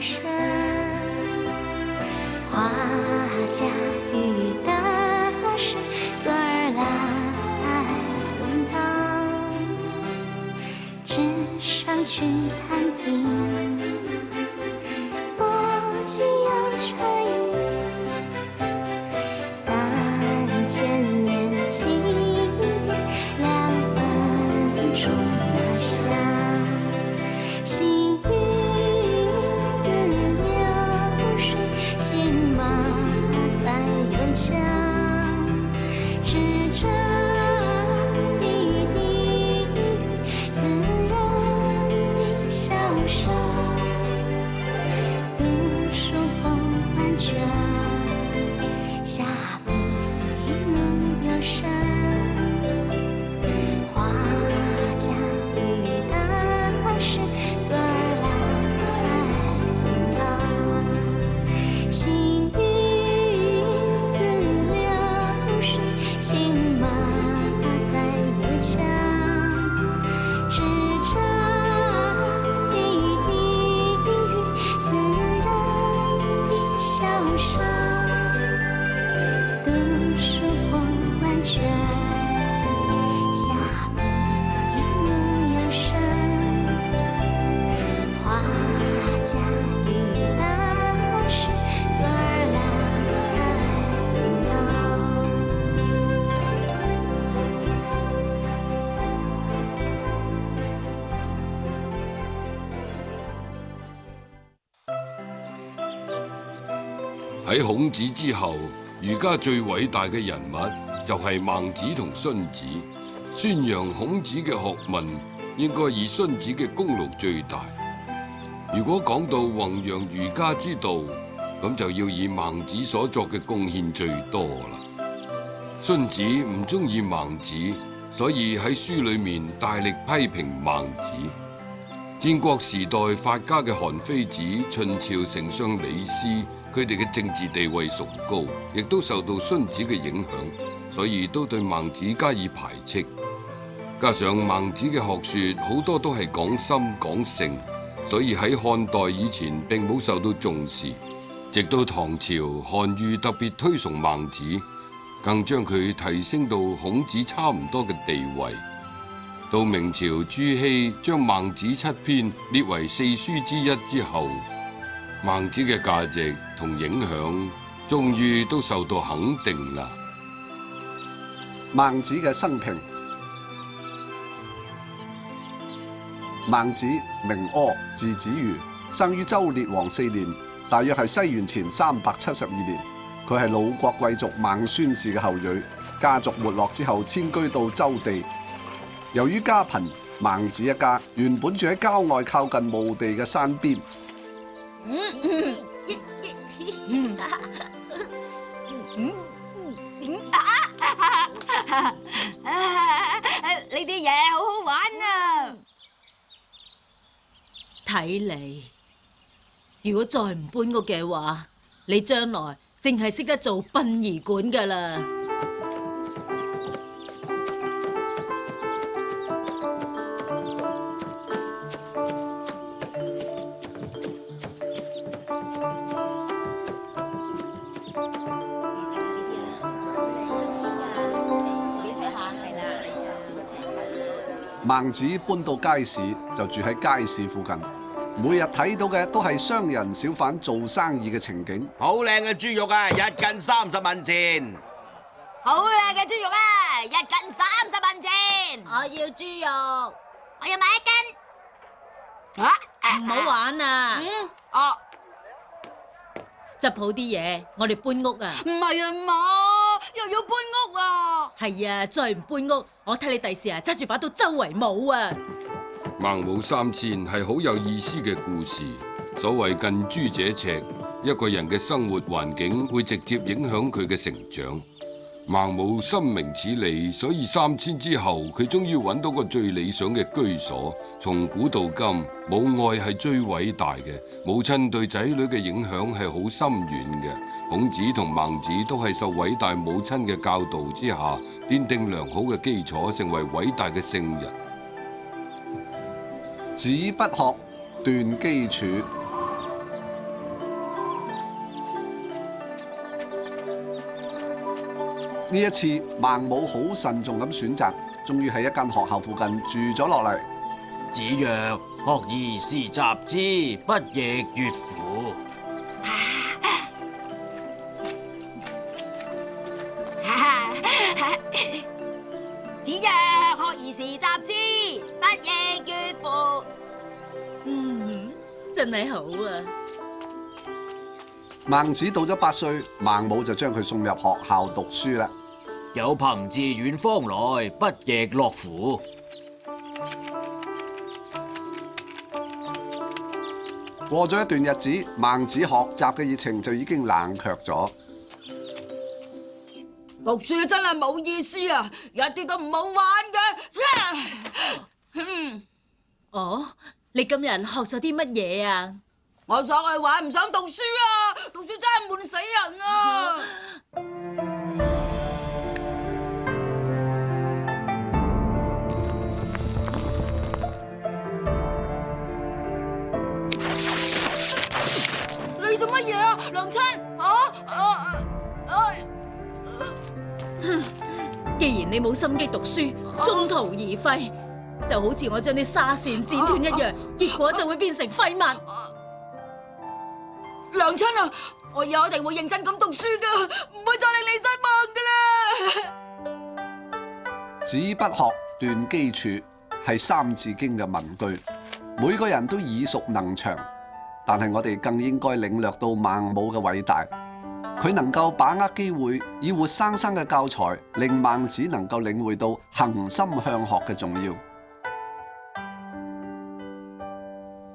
深，花甲与大师左耳来动荡，纸上去谈兵，不及有成语。3000年经典，2分钟拿下。心雨似流水，心马在有枪，指着一滴雨，自然的笑声，读书风完全，下笔如有声，花甲与大师左耳来动荡，心雨似流水，心马在有枪，指着一滴雨，自然的笑声，读书风完全，下笔如有声，花甲与大师左耳来动荡。喺孔子之後，儒家最偉大嘅人物就係孟子同荀子。宣揚孔子嘅學問，應該以荀子嘅功勞最大。如果講到弘揚儒家之道，咁就要以孟子所作嘅貢獻最多啦。荀子唔中意孟子，所以喺書裏面大力批評孟子。戰國時代法家嘅韓非子、秦朝丞相李斯，佢哋嘅政治地位崇高，亦都受到荀子嘅影響，所以都對孟子加以排斥。加上孟子嘅學說好多都係講心講性，所以喺漢代以前並冇受到重視。直到唐朝，韓愈特別推崇孟子，更將佢提升到孔子差唔多嘅地位。到明朝朱熹將孟子7篇列為四書之一之後，孟子嘅價值同影響終於都受到肯定啦。孟子嘅生平。孟子名柯，字子瑜，生於周烈王4年，大約係西元前372年。佢係魯國貴族孟孫氏嘅後裔，家族沒落之後遷居到周地。由於家貧，孟子一家原本住喺郊外靠近墓地嘅山邊。呢啲嘢好好玩啊！睇嚟，如果再唔搬屋嘅話，你將來淨係識得做殯儀館噶啦。孟子搬到街市，就住喺街市附近，每日睇到嘅都係商人小販做生意嘅情景。好靚嘅豬肉啊，一斤30文錢。好靚嘅豬肉啊，一斤30文錢。我要豬肉，我要買1斤。唔好玩啊！哦，執好啲嘢，我哋搬屋啊！唔係啊嘛，又要搬屋啊！係啊，再唔搬屋，我睇你第時啊，揸住把刀周圍舞啊！孟武3000係好有意思嘅故事。所謂近朱者赤，一個人嘅生活環境會直接影響佢嘅成長。孟武深明此理，所以3000之後，佢終於揾到個最理想嘅居所。從古到今，母愛係最偉大嘅，母親對仔女嘅影響係好深遠嘅。孔子同孟子都係受偉大母親嘅教導之下，奠定良好嘅基礎，成為偉大嘅聖人。子不學，斷機杼。呢一次孟母好慎重咁選擇，終於喺一間學校附近住咗落嚟。子曰：學而時習之，不亦說乎？子曰：學而時習之，不亦說乎？真係好啊！孟子到咗8歲，孟母就將佢送入學校讀書啦。有朋自遠方來，不亦樂乎？過咗一段日子，孟子學習嘅熱情就已經冷卻咗。讀書真係冇意思啊，一啲都唔好玩嘅。哦，你今日學咗啲乜嘢啊？我想去玩，唔想讀書啊！讀書真係悶死人啊！你做乜嘢啊，娘親？既然你冇心機讀書，中途而廢，就好似我將啲紗線剪斷一樣，結果就會變成廢物。娘親啊，我以後一定會認真咁讀書噶，唔會再令你失望噶啦。子不學，斷機杼，係《三字經》嘅文句，每個人都耳熟能詳。但係我哋更應該領略到孟母嘅偉大，佢能夠把握機會，以活生生嘅教材，令孟子能夠領會到恆心向學嘅重要。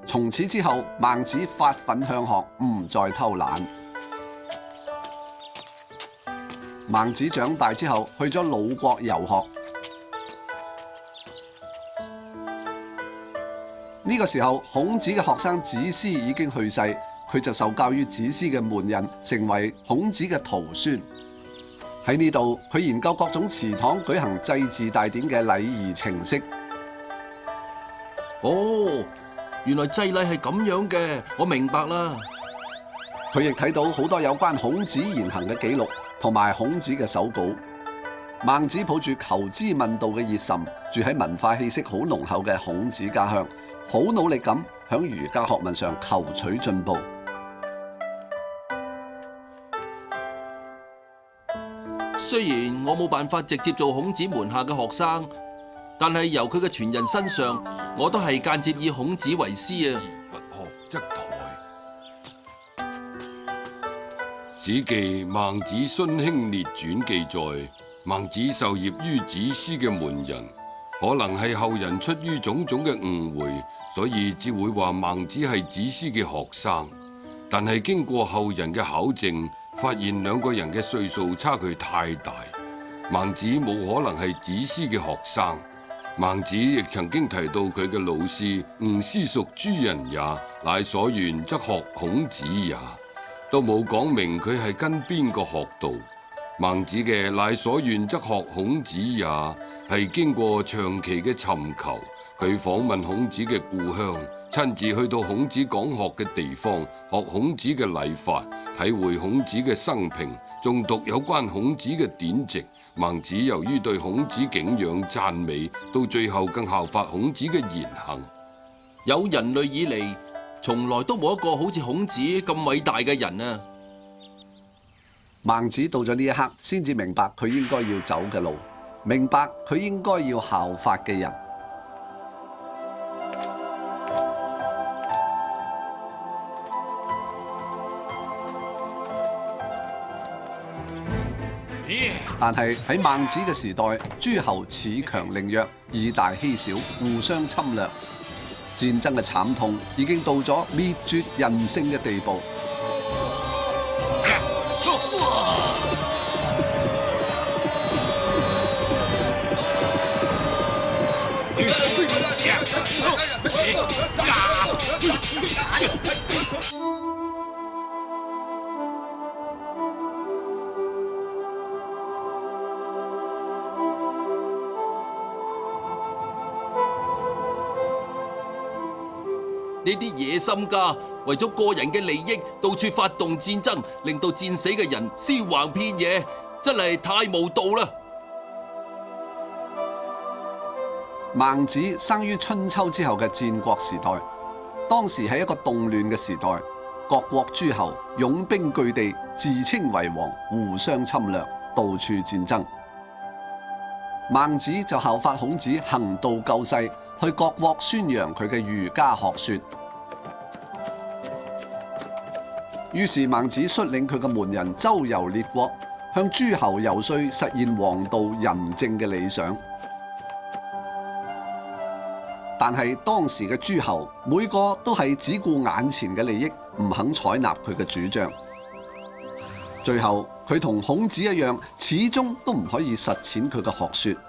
從此之後，孟子發奮向學，唔再偷懶。孟子長大之後，去咗魯國遊學。呢個時候，孔子嘅學生子思已經去世，佢就受教於子思嘅門人，成為孔子嘅徒孫。喺呢度，佢研究各種祠堂舉行祭祀大典嘅禮儀程式。哦，原來祭禮係咁樣嘅，我明白啦。佢亦睇到好多有關孔子言行嘅記錄，同埋孔子嘅手稿。孟子抱住求知問道嘅熱忱，住喺文化氣息好濃厚嘅孔子家鄉，好努力咁響儒家學問上求取進步。雖然我冇辦法直接做孔子門下嘅學生，但係由佢嘅傳人身上，我都係間接以孔子為師啊。不學則殆。《史記·孟子·孫兄列傳》記載，孟子受業於子思嘅門人，可能係後人出於種種嘅誤會，所以只會話孟子係子思嘅學生。但係經過後人嘅考證，發現兩個人嘅歲數差距太大，孟子冇可能係子思嘅學生。孟子亦曾經提到佢嘅老師吳思屬諸人也，乃所願則學孔子也，都冇講明佢係跟邊個學道。孟子嘅乃所願則學孔子也，係經過長期嘅尋求，佢訪問孔子嘅故鄉，親自去到孔子講學嘅地方，學孔子嘅禮法，體會孔子嘅生平，誦讀有關孔子嘅典籍。孟子由於對孔子敬仰讚美，到最後更效法孔子嘅言行。有人類以嚟，從來都冇一個好似孔子咁偉大嘅人啊！孟子到咗呢一刻，先至明白佢應該要走嘅路，明白佢應該要效法嘅人。但係喺孟子嘅時代，諸侯恃強凌弱，以大欺小，互相侵略，戰爭嘅慘痛已經到咗滅絕人性嘅地步。呢啲野心家為咗個人嘅利益，到處發動戰爭，令到戰死嘅人屍橫遍野，真係太無道啦！孟子生於春秋之後嘅戰國時代，當時係一個動亂嘅時代，各國諸侯擁兵據地，自稱為王，互相侵略，到處戰爭。孟子就效法孔子行道救世，去各國宣揚佢嘅儒家學說。於是孟子率領佢嘅門人周遊列國，向諸侯遊說實現王道仁政嘅理想。但係當時嘅諸侯每個都係只顧眼前嘅利益，唔肯採納佢嘅主張。最後佢同孔子一樣，始終都唔可以實踐佢嘅學說。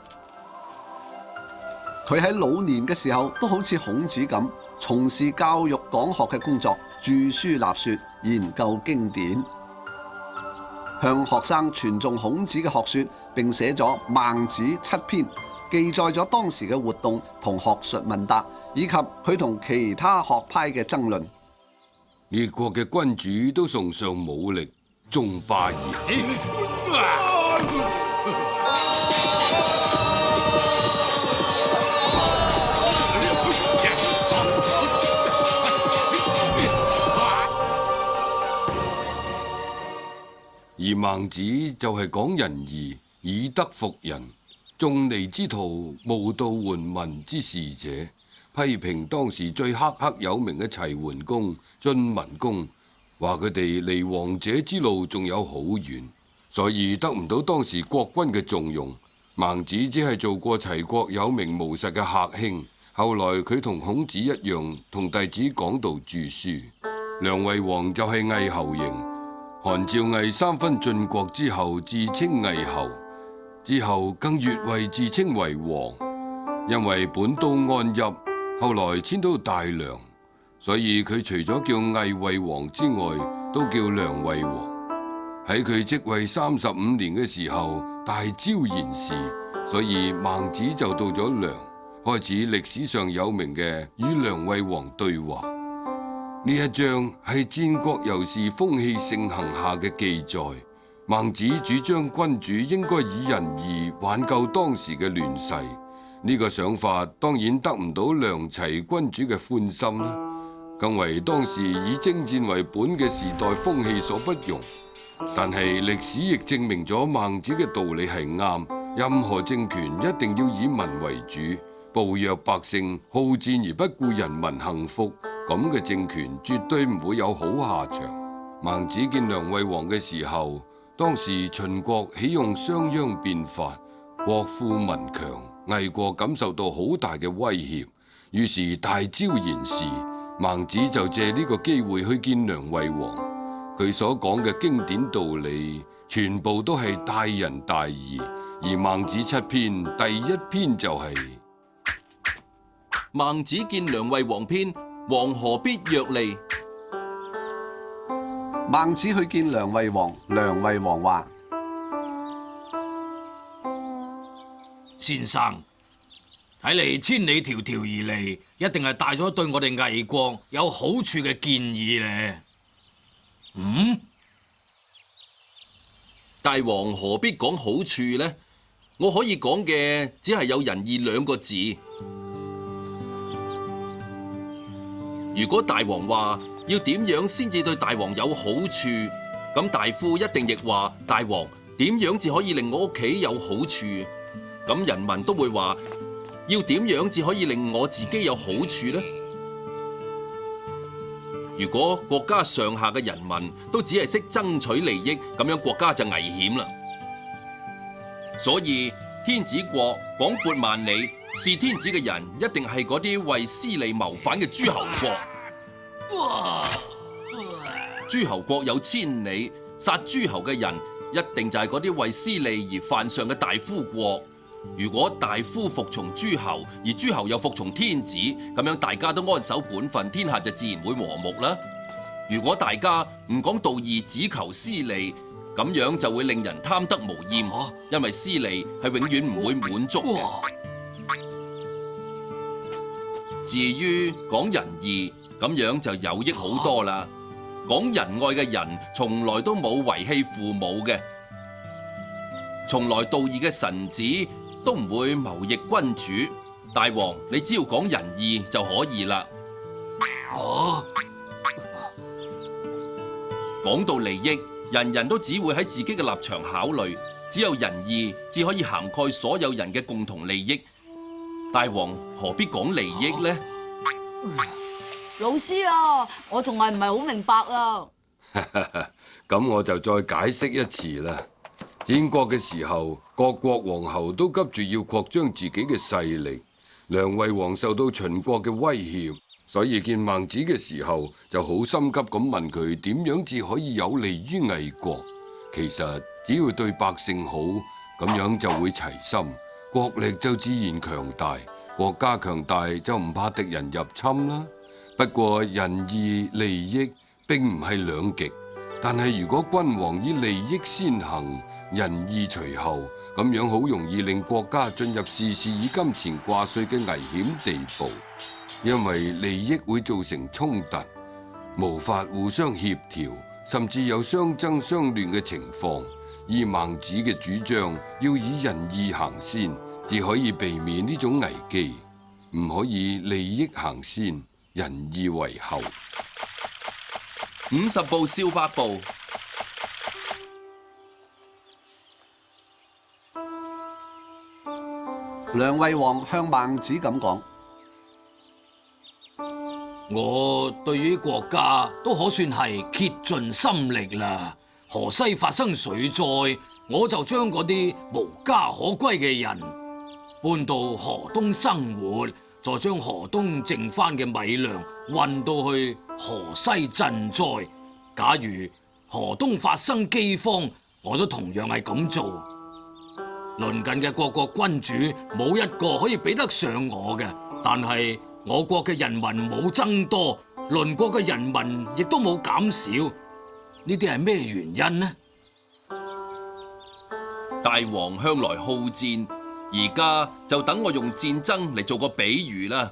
佢喺老年嘅時候都好似孔子咁，從事教育講學嘅工作，著書立說，研究經典，向學生傳頌孔子嘅學說，並寫咗《孟子》7篇，記載咗當時嘅活動同學術問答，以及佢同其他學派嘅爭論。列國嘅君主都崇尚武力，重霸義。而孟子就係講仁義，以德服人，仲尼之徒，無道桓民之士者，批評當時最赫赫有名嘅齊桓公、晉文公，話佢哋離王者之路仲有好遠，所以得唔到當時國君嘅重用。孟子只係做過齊國有名無實嘅客卿，後來佢同孔子一樣，同弟子講道著書。梁惠王就係魏侯嬴。韓趙魏三分晉國之後，自稱魏侯，之後更越位自稱為王。因為本都安邑，後來遷到大梁，所以佢除咗叫魏惠王之外，都叫梁惠王。喺佢即位35年嘅時候，大招賢士，所以孟子就到咗梁，開始歷史上有名嘅與梁惠王對話。呢一章係戰國遊士風氣盛行下嘅記載。孟子主張君主應該以仁義挽救當時嘅亂世。呢個想法當然得唔到梁齊君主嘅歡心啦，更為當時以征戰為本嘅時代風氣所不容。但係歷史亦證明咗孟子嘅道理係啱，任何政權一定要以民為主，暴虐百姓，好戰而不顧人民幸福，咁嘅政權絕對唔會有好下場。孟子見梁惠王嘅時候，當時秦國起用商鞅變法，國富民強，魏國感受到好大嘅威脅，於是大招賢士。孟子就借呢個機會去見梁惠王，佢所講嘅經典道理全部都係大仁大義，而孟子7篇第1篇就係孟子見梁惠王篇，王何必約利？孟子去見梁惠王，梁惠王話：先生，睇嚟千里迢迢而嚟，一定係帶咗對我哋魏國有好處嘅建議咧。大王何必講好處呢？我可以講嘅只係有仁義2個字。如果大王話要點樣先至對大王有好處，咁大夫一定亦話大王點樣至可以令我屋企有好處，咁人民都會話要點樣至可以令我自己有好處呢？如果國家上下嘅人民都只係識爭取利益，咁樣國家就危險啦。所以天子國廣闊萬里，是天子嘅人一定係嗰啲為私利謀反嘅諸侯國。諸侯國有千里，殺諸侯嘅人一定就係嗰啲為私利而犯上嘅大夫國。如果大夫服從諸侯，而諸侯又服從天子，咁樣大家都安守本分，天下就自然會和睦啦。如果大家唔講道義，只求私利，咁樣就會令人貪得無厭，因為私利係永遠唔會滿足嘅。至於講仁義，咁樣就有益好多啦。講仁愛嘅人從來都冇遺棄父母嘅。從來道義嘅臣子都唔會謀逆君主。大王，你只要講仁義就可以啦。哦，講到利益，人人都只會喺自己嘅立場考慮，只有仁義至可以涵蓋所有人嘅共同利益。大王何必講利益呢？老師啊，我仲係唔係好明白啊？咁我就再解釋一次啦。戰國嘅時候，各國王侯都急住要擴張自己嘅勢力。梁惠王受到秦國嘅威脅，所以見孟子嘅時候就好心急咁問佢點樣至可以有利於魏國。其實只要對百姓好，咁樣就會齊心，國力就自然強大。國家強大就唔怕敵人入侵啦。不過仁義利益並唔係兩極，但係如果君王以利益先行，仁義隨後，咁樣好容易令國家進入事事以金錢掛帥嘅危險地步，因為利益會造成衝突，無法互相協調，甚至有相爭相亂嘅情況。依孟子嘅主張，要以仁義行先，至可以避免呢種危機，唔可以利益行先，仁義為後。 50步笑百步。梁惠王向孟子咁講：我對於國家都可算係竭盡心力啦。河西發生水災，我就將嗰啲無家可歸嘅人搬到河東生活，再將河東剩翻嘅米糧運到去河西賑災。假如河東發生饑荒，我都同樣係咁做。鄰近嘅各國君主冇一個可以比得上我嘅，但係我國嘅人民冇增多，鄰國嘅人民亦都冇減少，呢啲係咩原因呢？大王向來好戰，而家就等我用戰爭嚟做個比喻啦。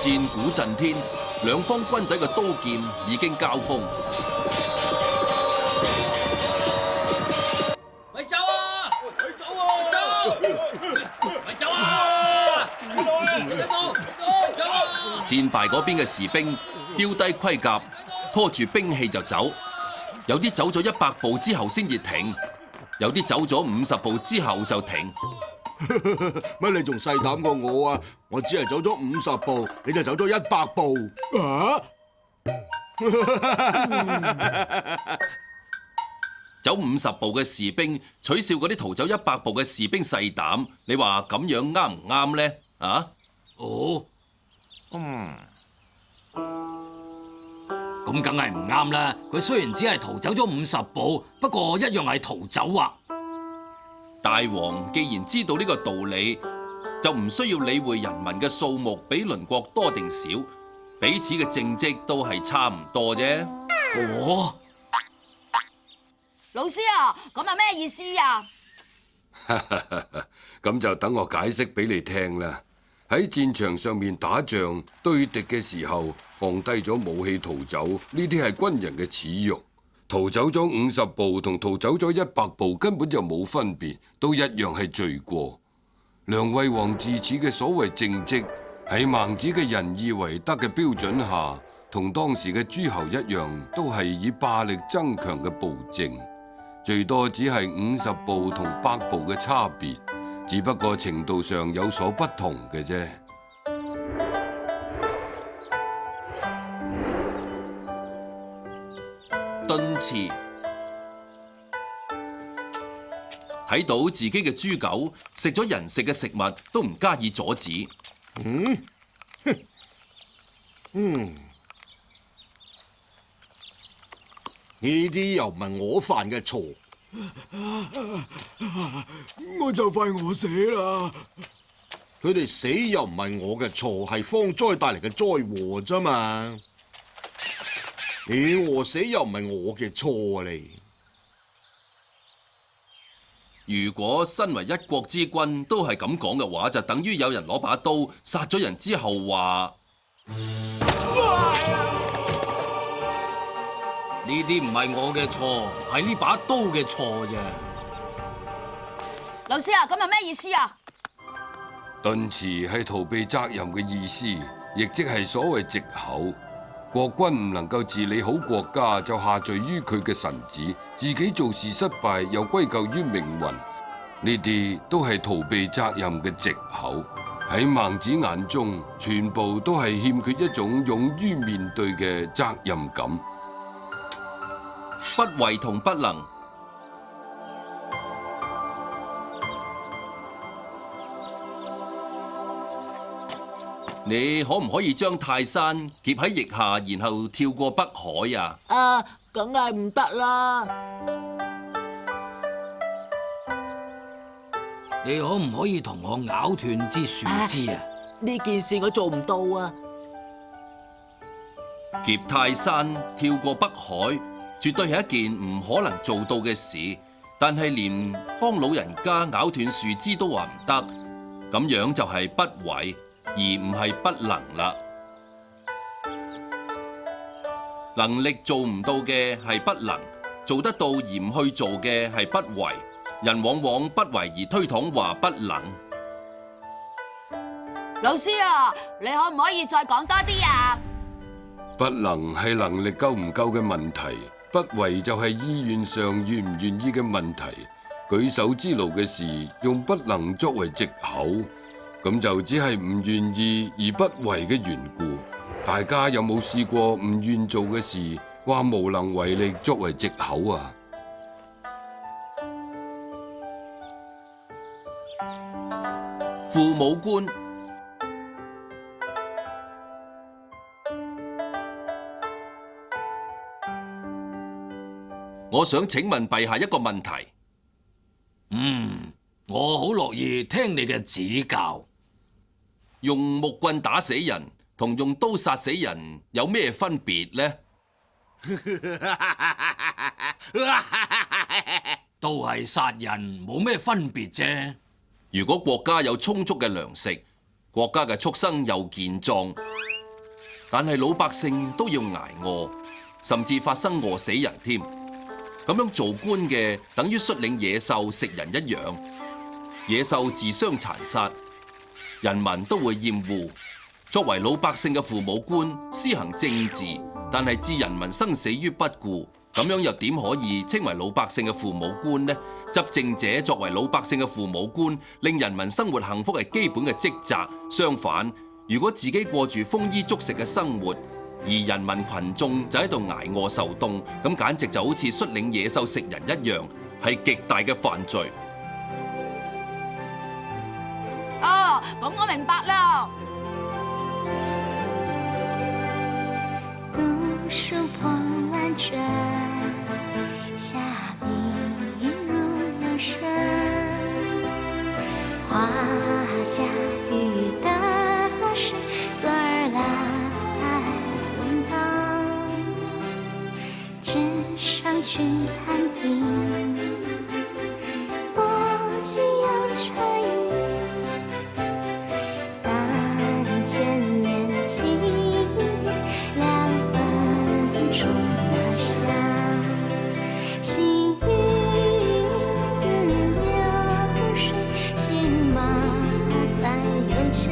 戰鼓震天，兩方軍隊嘅刀劍已經交鋒。咪走啊！咪走啊！咪走啊！走啊！戰敗嗰邊嘅士兵丟低盔甲，拖住兵器就走。有啲走咗100步之後先至停，有啲走咗50步之後就停。乜你仲細膽過我啊？我只係走咗50步，你就走咗100步。啊！走50步嘅士兵取笑嗰啲逃走100步嘅士兵細膽，你話咁樣啱唔啱呢？啊？哦，咁梗係唔啱啦！佢雖然只係逃走咗50步，不過一樣係逃走啊！大王既然知道呢個道理，就唔需要理會人民嘅數目比鄰國多定少，彼此嘅政績都係差唔多啫。哦，老師啊，咁係咩意思啊？咁就等我解釋俾你聽啦。喺戰場上面打仗對敵嘅時候，放低咗武器逃走，呢啲係軍人嘅恥辱。逃走咗50步同逃走咗100步根本就冇分別，都一樣係罪過。梁惠王自此嘅所謂政績，喺孟子嘅仁義為德嘅標準下，同當時嘅諸侯一樣，都係以霸力增強嘅暴政，最多只係50步同100步嘅差別，只不過程度上有所不同嘅啫。敦賜睇到自己嘅豬狗食咗人食嘅食物，都唔加以阻止。呢啲又唔係我犯嘅錯，我就快餓死啦！佢哋死又唔係我嘅錯，係荒災帶嚟嘅災禍啫嘛。你餓死又唔係我嘅錯啊！如果身為一國之君都係咁講嘅話，就等於有人攞把刀殺咗人之後話：呢啲唔係我嘅錯，係呢把刀嘅錯啫。老師啊，咁係咩意思啊？頓詞係逃避責任嘅意思，亦即係所謂藉口。國君唔能夠治理好國家，就下罪於佢嘅臣子，自己做事失敗又歸咎於命運，呢啲都係逃避責任嘅藉口。喺孟子眼中，全部都係欠缺一種勇於面對嘅責任感。不為同不能。你可唔可以將泰山夾喺腋下，然後跳過北海啊？梗係唔得啦！你可唔可以同我咬斷支樹枝啊？呢件事我做唔到啊！夾泰山跳過北海，絕對係一件唔可能做到嘅事。但係連幫老人家咬斷樹枝都話唔得，咁樣就係不為，而唔係不能啦。能力做唔到嘅係不能，做得到而唔去做嘅係不為。人往往不為而推搪話不能。老師啊，你可唔可以再講多啲啊？不能係能力夠唔夠嘅問題，不為就係意願上願唔願意嘅問題。舉手之勞嘅事，用不能作為藉口，咁就只係唔願意而不為嘅緣故。大家有冇試過唔願做嘅事，話無能為力作為藉口啊？父母官，我想請問陛下一個問題。我好樂意聽你嘅指教。用木棍打死人同用刀殺死人有咩分別呢？都係殺人，冇咩分別啫。如果國家有充足嘅糧食，國家嘅畜生又健壯，但係老百姓都要捱餓，甚至發生餓死人添。咁樣做官嘅等於率領野獸食人一樣，野獸自相殘殺，人民都會厭惡。作為老百姓嘅父母官，施行政治，但係置人民生死於不顧，咁樣又點可以稱為老百姓嘅父母官呢？執政者作為老百姓嘅父母官，令人民生活幸福係基本嘅職責。相反，如果自己過住豐衣足食嘅生活，而人民群眾就喺度捱餓受凍，咁簡直就好似率領野獸食人一樣，係極大嘅犯罪。哦，咁我明白啦。读书破万卷，下笔如有神。画家与大师，左耳来动荡，纸上去谈兵，墨迹有成语，3000年经典，2分钟拿下。心雨似流水，心马才有家。